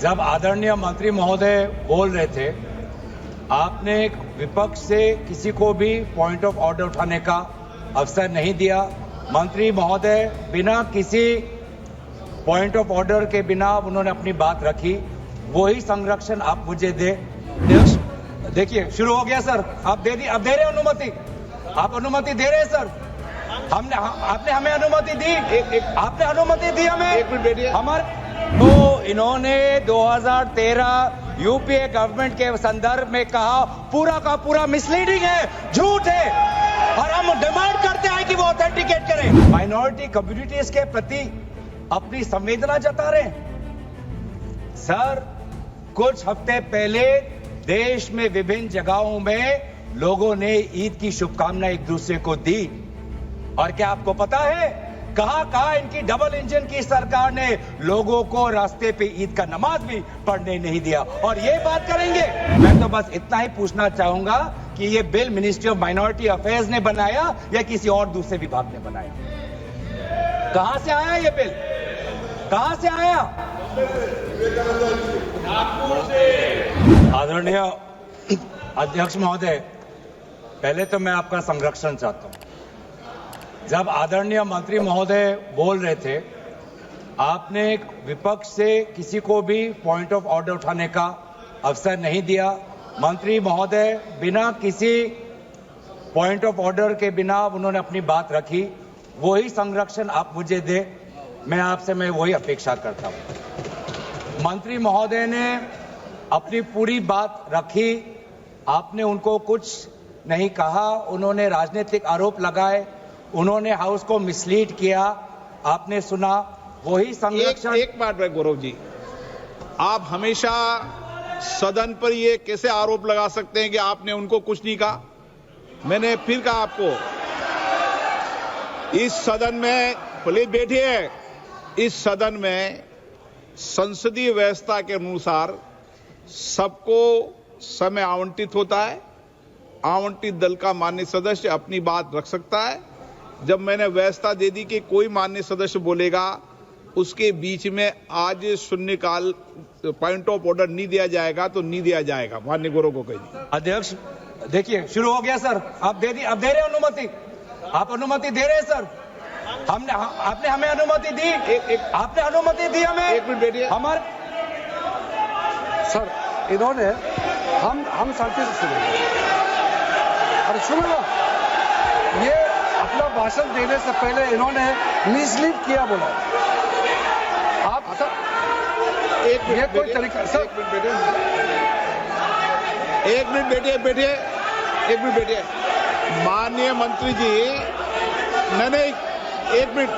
जब आदरणीय मंत्री महोदय बोल रहे थे, आपने विपक्ष से किसी को भी पॉइंट ऑफ ऑर्डर उठाने का अवसर नहीं दिया। मंत्री महोदय बिना किसी पॉइंट ऑफ ऑर्डर के बिना उन्होंने अपनी बात रखी। वही संरक्षण आप मुझे दे। देखिए, शुरू हो गया सर। आप दे रहे अनुमति, आप अनुमति दे रहे हैं सर। आपने हमें अनुमति दी, आपने अनुमति दी हमें। हमारे तो इन्होंने 2013 यूपीए गवर्नमेंट के संदर्भ में कहा पूरा का पूरा मिसलीडिंग है, झूठ है, और हम डिमांड करते हैं कि वो ऑथेंटिकेट करें। माइनॉरिटी कम्युनिटीज के प्रति अपनी संवेदना जता रहे हैं सर। कुछ हफ्ते पहले देश में विभिन्न जगहों में लोगों ने ईद की शुभकामनाएं एक दूसरे को दी, और क्या आपको पता है कहां इनकी डबल इंजन की सरकार ने लोगों को रास्ते पे ईद का नमाज भी पढ़ने नहीं दिया, और ये बात करेंगे। मैं तो बस इतना ही पूछना चाहूंगा कि ये bill ministry of minority affairs ने बनाया या किसी और दूसरे विभाग ने बनाया? कहां से आया ये बिल, कहां से आया? आदरणीय अध्यक्ष महोदय, पहले तो मैं आपका संरक्षण चाहता हूं। जब आदरणीय मंत्री महोदय बोल रहे थे, आपने विपक्ष से किसी को भी पॉइंट ऑफ ऑर्डर उठाने का अवसर नहीं दिया। मंत्री महोदय बिना किसी पॉइंट ऑफ ऑर्डर के बिना उन्होंने अपनी बात रखी। वही संरक्षण आप मुझे दे, मैं वही अपेक्षा करता हूं। मंत्री महोदय ने अपनी पूरी बात रखी, आपने उनको कुछ नहीं कहा। उन्होंने राजनीतिक आरोप लगाए, उन्होंने हाउस को मिसलीड किया, आपने सुना। वही संरक्षण। एक बात है गौरव जी, आप हमेशा सदन पर ये कैसे आरोप लगा सकते हैं कि आपने उनको कुछ नहीं कहा? मैंने फिर कहा आपको, इस सदन में, प्लीज बैठिए, इस सदन में संसदीय व्यवस्था के अनुसार सबको समय आवंटित होता है। आवंटित दल का माननीय सदस्य अपनी बात रख सकता है। जब मैंने व्यवस्था दे दी कि कोई माननीय सदस्य बोलेगा, उसके बीच में आज शून्यकाल पॉइंट ऑफ ऑर्डर नहीं दिया जाएगा तो नहीं दिया जाएगा। माननीय गौरव को कहिए। अध्यक्ष, देखिए, शुरू हो गया सर। आप दे रहे अनुमति, आप अनुमति दे रहे हैं सर। आपने हमें अनुमति दी, आपने अनुमति दी हमें। एक मिनट बैठिए। हमारे सर, इन्होंने हम शांति से सुनेंगे। अरे सुनो ना, ये अपना भाषण देने से पहले इन्होंने मिसलीड किया बोला। आप सर, ये कोई तरीका? सर एक मिनट बैठिए। माननीय मंत्री जी, नहीं, एक मिनट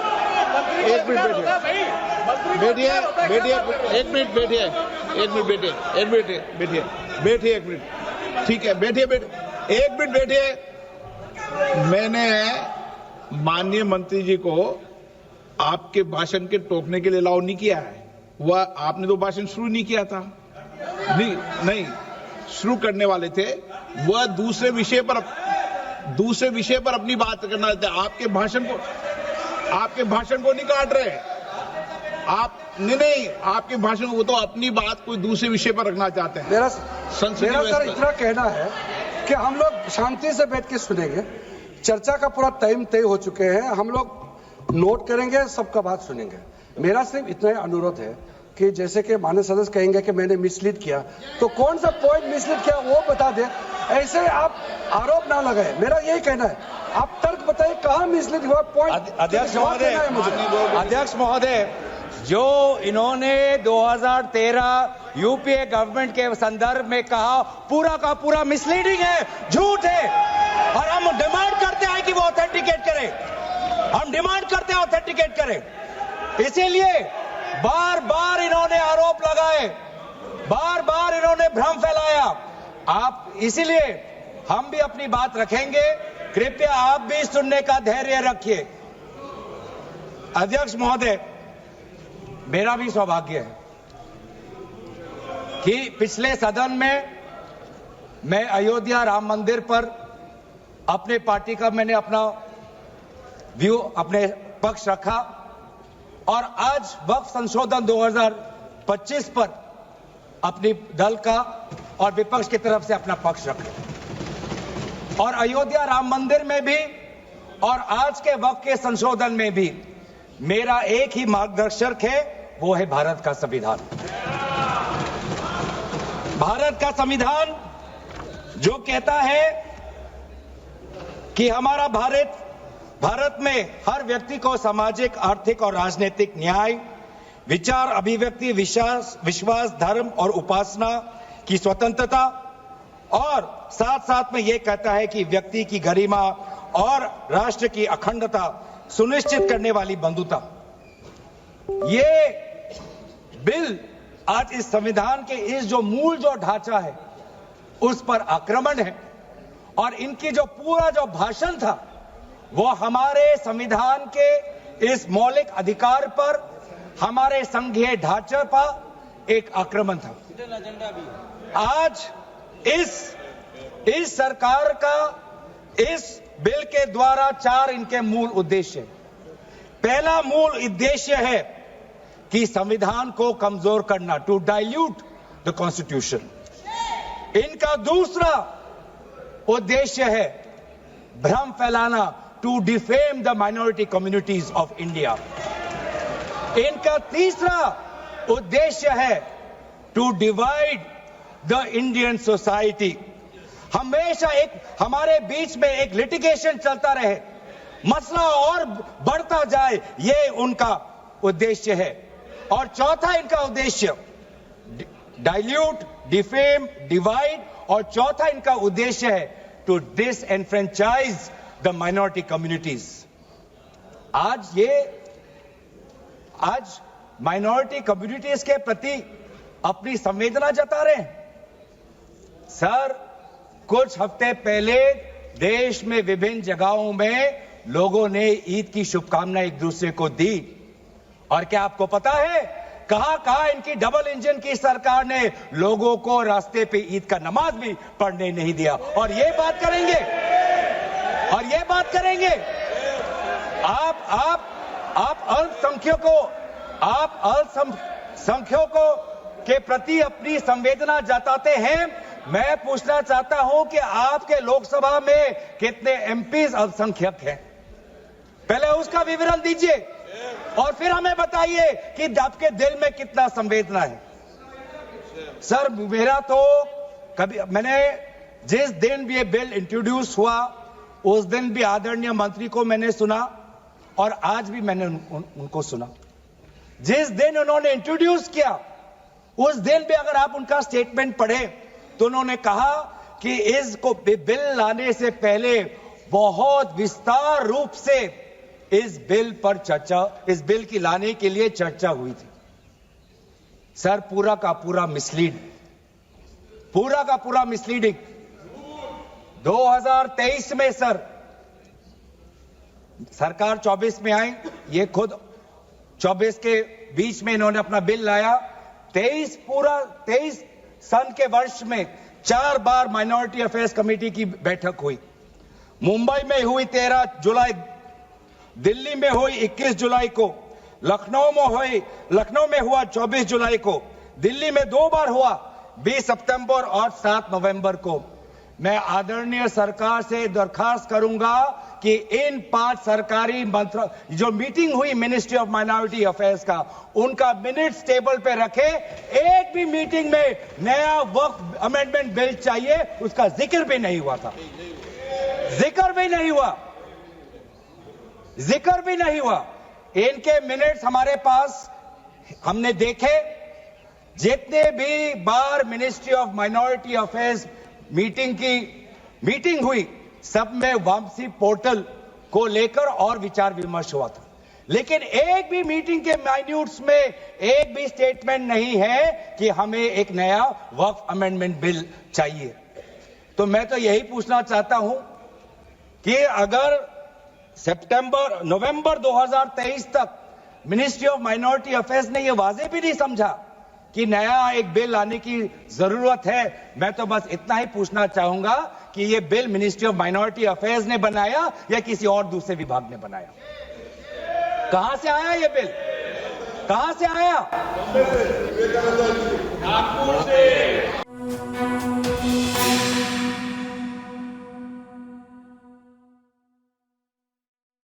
बैठिए। ठीक है, बैठिए। मैंने माननीय मंत्री जी को आपके भाषण के टोकने के लिए अलाउ नहीं किया है। वह आपने तो भाषण शुरू नहीं किया था। नहीं शुरू करने वाले थे। वह दूसरे विषय पर अपनी बात करना चाहते। आपके भाषण को नहीं काट रहे आप। नहीं, आपके भाषण को, वो तो अपनी बात कोई दूसरे विषय पर रखना चाहते हैं। मेरा सर इतना कहना है कि हम लोग शांति से बैठ के सुनेंगे। चर्चा का पूरा टाइम तय हो चुके हैं, हम लोग नोट करेंगे, सबका बात सुनेंगे। मेरा सिर्फ इतना ही अनुरोध है कि जैसे कि माननीय सदस्य कहेंगे कि मैंने मिसलीड किया, तो कौन सा पॉइंट मिसलीड किया वो बता दे। ऐसे आप आरोप ना लगाए, मेरा यही कहना है। आप तर्क बताइए कहां मिसलीड हुआ पॉइंट। अध्यक्ष महोदय, जो इन्होंने 2013 यूपीए गवर्नमेंट के संदर्भ में कहा पूरा का पूरा मिसलीडिंग है, झूठ है, और हम डिमांड करते हैं कि वो ऑथेंटिकेट करें। हम डिमांड करते हैं ऑथेंटिकेट करें। इसीलिए बार बार इन्होंने आरोप लगाए, बार बार इन्होंने भ्रम फैलाया। आप, इसीलिए हम भी अपनी बात रखेंगे। कृपया आप भी सुनने का धैर्य रखिए। अध्यक्ष महोदय, मेरा भी सौभाग्य है कि पिछले सदन में मैं अयोध्या राम मंदिर पर अपने पार्टी का मैंने अपना व्यू, अपने पक्ष रखा, और आज वक्फ संशोधन 2025 पर अपनी दल का और विपक्ष की तरफ से अपना पक्ष रखें। और अयोध्या राम मंदिर में भी और आज के वक्त के संशोधन में भी मेरा एक ही मार्गदर्शक है, वो है भारत का संविधान। भारत का संविधान जो कहता है कि हमारा भारत में हर व्यक्ति को सामाजिक, आर्थिक और राजनीतिक न्याय, विचार, अभिव्यक्ति, विश्वास, धर्म और उपासना की स्वतंत्रता और साथ साथ में यह कहता है कि व्यक्ति की गरिमा और राष्ट्र की अखंडता सुनिश्चित करने वाली बंधुता। ये बिल आज इस संविधान के इस जो मूल जो ढांचा है उस पर आक्रमण है और इनकी जो पूरा जो भाषण था वो हमारे संविधान के इस मौलिक अधिकार पर, हमारे संघीय ढांचे पर एक आक्रमण था। आज इस सरकार का इस बिल के द्वारा 4 इनके मूल उद्देश्य है। पहला मूल उद्देश्य है कि संविधान को कमजोर करना, टू डाइल्यूट द कॉन्स्टिट्यूशन। इनका दूसरा उद्देश्य है भ्रम फैलाना, to defame the minority communities of India. इनका तीसरा उद्देश्य है to divide the Indian society. हमेशा एक हमारे बीच में एक लिटिगेशन चलता रहे, मसला और बढ़ता जाए, ये उनका उद्देश्य है। और चौथा इनका उद्देश्य डाइल्यूट, डिफेम, डिवाइड, और चौथा इनका उद्देश्य है to disenfranchise the minority communities. आज माइनॉरिटी कम्युनिटीज के प्रति अपनी संवेदना जता रहे हैं। सर, कुछ हफ्ते पहले देश में विभिन्न जगहों में लोगों ने ईद की शुभकामनाएं एक दूसरे को दी। और क्या आपको पता है कहां इनकी डबल इंजन की सरकार ने लोगों को रास्ते पे ईद का नमाज भी पढ़ने नहीं दिया। और ये बात करेंगे आप अल्पसंख्यकों के प्रति अपनी संवेदना जताते हैं। मैं पूछना चाहता हूं कि आपके लोकसभा में कितने एमपीज अल्पसंख्यक हैं? पहले उसका विवरण दीजिए और फिर हमें बताइए कि आपके दिल में कितना संवेदना है। सर, मेरा तो मैंने जिस दिन भी ये बिल इंट्रोड्यूस हुआ उस दिन भी आदरणीय मंत्री को मैंने सुना और आज भी मैंने उनको सुना। जिस दिन उन्होंने इंट्रोड्यूस किया उस दिन भी अगर आप उनका स्टेटमेंट पढ़े तो उन्होंने कहा कि इसको बिल लाने से पहले बहुत विस्तार रूप से इस बिल की लाने के लिए चर्चा हुई थी। सर, पूरा का पूरा मिसलीडिंग। 2023 में सर सरकार 24 में आई, ये खुद 24 के बीच में इन्होंने अपना बिल लाया। 23 सन के वर्ष में 4 बार माइनॉरिटी अफेयर्स कमेटी की बैठक हुई। मुंबई में हुई 13 जुलाई, दिल्ली में हुई 21 जुलाई को, लखनऊ में हुआ 24 जुलाई को, दिल्ली में 2 बार हुआ 20 सितंबर और 7 नवंबर को। मैं आदरणीय सरकार से दरखास्त करूंगा कि इन 5 सरकारी जो मीटिंग हुई मिनिस्ट्री ऑफ माइनॉरिटी अफेयर्स का, उनका मिनट्स टेबल पे रखे। एक भी मीटिंग में नया वक्फ अमेंडमेंट बिल चाहिए उसका जिक्र भी नहीं हुआ था। जिक्र भी नहीं हुआ। इनके मिनट्स हमारे पास, हमने देखे। जितने भी बार ministry of minority affairs meeting हुई सब में वापसी पोर्टल को लेकर और विचार विमर्श हुआ था, लेकिन एक भी मीटिंग के माइन्यूट्स में एक भी स्टेटमेंट नहीं है कि हमें एक नया वक्फ अमेंडमेंट बिल चाहिए। तो मैं तो यही पूछना चाहता हूं कि अगर नवंबर 2023 तक मिनिस्ट्री ऑफ माइनॉरिटी अफेयर्स ने यह वाजे भी नहीं समझा कि नया एक बिल लाने की जरूरत है, मैं तो बस इतना ही पूछना चाहूंगा कि यह bill ministry of minority affairs ने बनाया या किसी और दूसरे विभाग ने बनाया? कहां से आया यह बिल? कहां से आया?